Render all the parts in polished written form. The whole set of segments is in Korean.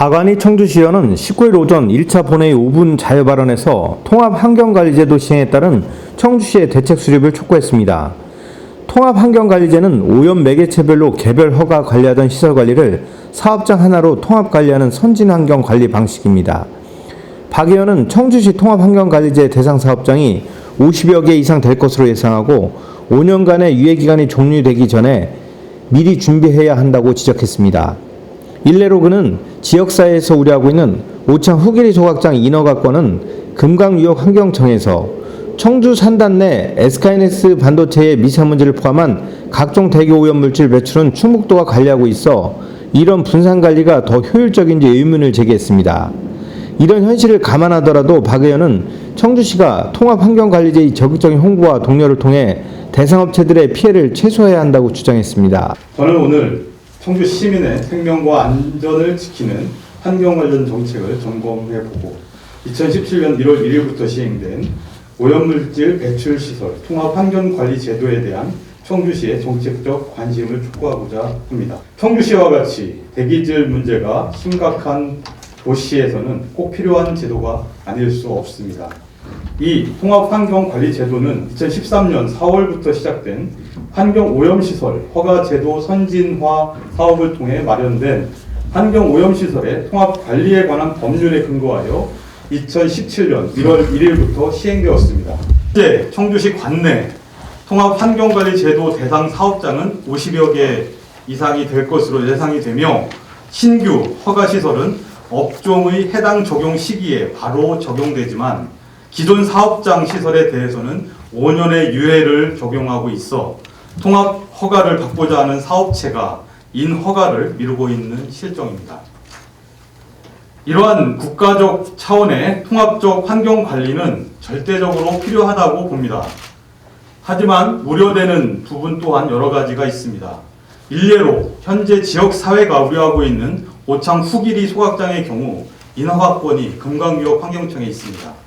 박완희 청주시의원은 19일 오전 1차 본회의 5분 자유 발언에서 통합환경관리제도 시행에 따른 청주시의 대책 수립을 촉구했습니다. 통합환경관리제는 오염 매개체별로 개별 허가 관리하던 시설 관리를 사업장 하나로 통합 관리하는 선진환경 관리 방식입니다. 박 의원은 청주시 통합환경관리제 대상 사업장이 50여 개 이상 될 것으로 예상하고 5년간의 유예기간이 종료되기 전에 미리 준비해야 한다고 지적했습니다. 일례로 그는 지역사회에서 우려하고 있는 오창 후기리 소각장 인허가권은 금강유역환경청에서 청주 산단 내 SK하이닉스 반도체의 미세먼지를 포함한 각종 대기 오염물질 배출은 충북도가 관리하고 있어 이런 분산관리가 더 효율적인지 의문을 제기했습니다. 이런 현실을 감안하더라도 박 의원은 청주시가 통합환경관리제의 적극적인 홍보와 독려를 통해 대상업체들의 피해를 최소화해야 한다고 주장했습니다. 저는 오늘 청주 시민의 생명과 안전을 지키는 환경 관련 정책을 점검해보고 2017년 1월 1일부터 시행된 오염물질 배출시설 통합환경관리제도에 대한 청주시의 정책적 관심을 촉구하고자 합니다. 청주시와 같이 대기질 문제가 심각한 도시에서는 꼭 필요한 제도가 아닐 수 없습니다. 이 통합환경관리제도는 2013년 4월부터 시작된 환경오염시설 허가제도 선진화 사업을 통해 마련된 환경오염시설의 통합관리에 관한 법률에 근거하여 2017년 1월 1일부터 시행되었습니다. 현재 청주시 관내 통합환경관리제도 대상 사업장은 50여 개 이상이 될 것으로 예상이 되며 신규 허가시설은 업종의 해당 적용 시기에 바로 적용되지만 기존 사업장 시설에 대해서는 5년의 유예를 적용하고 있어 통합 허가를 받고자 하는 사업체가 인허가를 미루고 있는 실정입니다. 이러한 국가적 차원의 통합적 환경 관리는 절대적으로 필요하다고 봅니다. 하지만 우려되는 부분 또한 여러 가지가 있습니다. 일례로 현재 지역사회가 우려하고 있는 오창 후기리 소각장의 경우 인허가권이 금강유역환경청에 있습니다.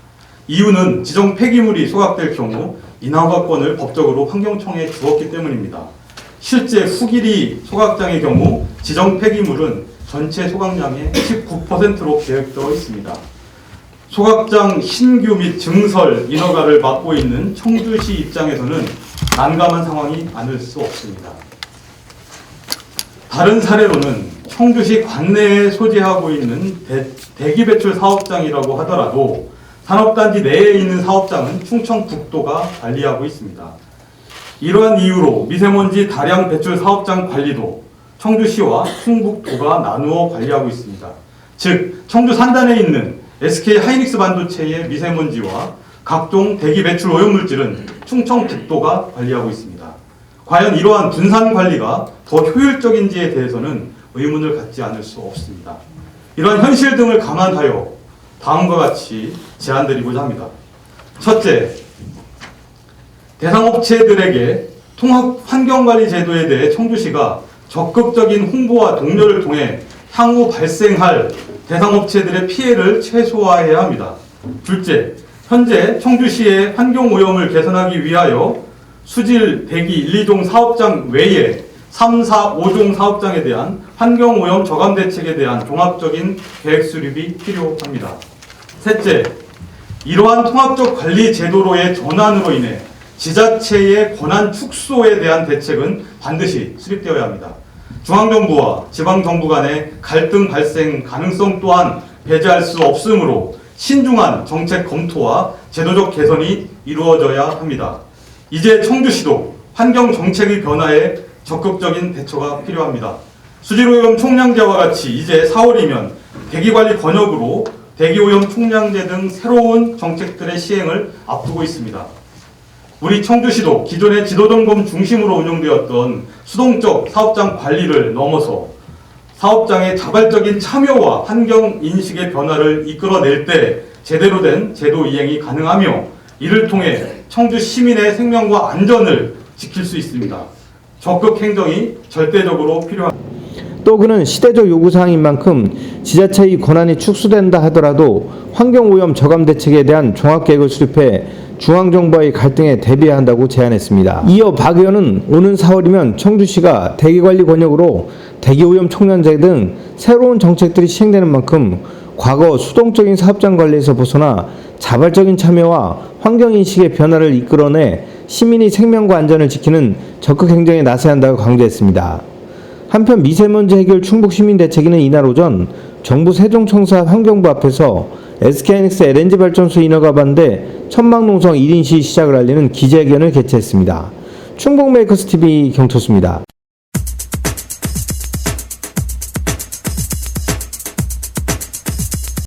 이유는 지정 폐기물이 소각될 경우 인허가권을 법적으로 환경청에 주었기 때문입니다. 실제 후기리 소각장의 경우 지정 폐기물은 전체 소각량의 19%로 계획되어 있습니다. 소각장 신규 및 증설 인허가를 맡고 있는 청주시 입장에서는 난감한 상황이 아닐 수 없습니다. 다른 사례로는 청주시 관내에 소재하고 있는 대기 배출 사업장이라고 하더라도 산업단지 내에 있는 사업장은 충청북도가 관리하고 있습니다. 이러한 이유로 미세먼지 다량 배출 사업장 관리도 청주시와 충북도가 나누어 관리하고 있습니다. 즉 청주 산단에 있는 SK하이닉스 반도체의 미세먼지와 각종 대기 배출 오염물질은 충청북도가 관리하고 있습니다. 과연 이러한 분산 관리가 더 효율적인지에 대해서는 의문을 갖지 않을 수 없습니다. 이러한 현실 등을 감안하여 다음과 같이 제안드리고자 합니다. 첫째, 대상업체들에게 통합환경관리제도에 대해 청주시가 적극적인 홍보와 독려를 통해 향후 발생할 대상업체들의 피해를 최소화해야 합니다. 둘째, 현재 청주시의 환경오염을 개선하기 위하여 수질 대기 1, 2종 사업장 외에 3, 4, 5종 사업장에 대한 환경오염 저감 대책에 대한 종합적인 계획 수립이 필요합니다. 셋째, 이러한 통합적 관리 제도로의 전환으로 인해 지자체의 권한 축소에 대한 대책은 반드시 수립되어야 합니다. 중앙정부와 지방정부 간의 갈등 발생 가능성 또한 배제할 수 없으므로 신중한 정책 검토와 제도적 개선이 이루어져야 합니다. 이제 청주시도 환경정책의 변화에 적극적인 대처가 필요합니다. 수질오염 총량제와 같이 이제 4월이면 대기관리 권역으로 대기오염 총량제 등 새로운 정책들의 시행을 앞두고 있습니다. 우리 청주시도 기존의 지도점검 중심으로 운영되었던 수동적 사업장 관리를 넘어서 사업장의 자발적인 참여와 환경인식의 변화를 이끌어낼 때 제대로 된 제도 이행이 가능하며 이를 통해 청주 시민의 생명과 안전을 지킬 수 있습니다. 적극 행정이 절대적으로 필요합니다. 또 그는 시대적 요구사항인 만큼 지자체의 권한이 축소된다 하더라도 환경오염 저감 대책에 대한 종합계획을 수립해 중앙정부와의 갈등에 대비해야 한다고 제안했습니다. 이어 박 의원은 오는 4월이면 청주시가 대기관리 권역으로 대기오염 총량제 등 새로운 정책들이 시행되는 만큼 과거 수동적인 사업장 관리에서 벗어나 자발적인 참여와 환경인식의 변화를 이끌어내 시민의 생명과 안전을 지키는 적극 행정에 나서야 한다고 강조했습니다. 한편 미세먼지 해결 충북시민대책위는 이날 오전 정부 세종청사 환경부 앞에서 SK하이닉스 LNG 발전소 인허가 반대 천막농성 1인 시위 시작을 알리는 기자회견을 개최했습니다. 충북메이커스TV 경토수입니다.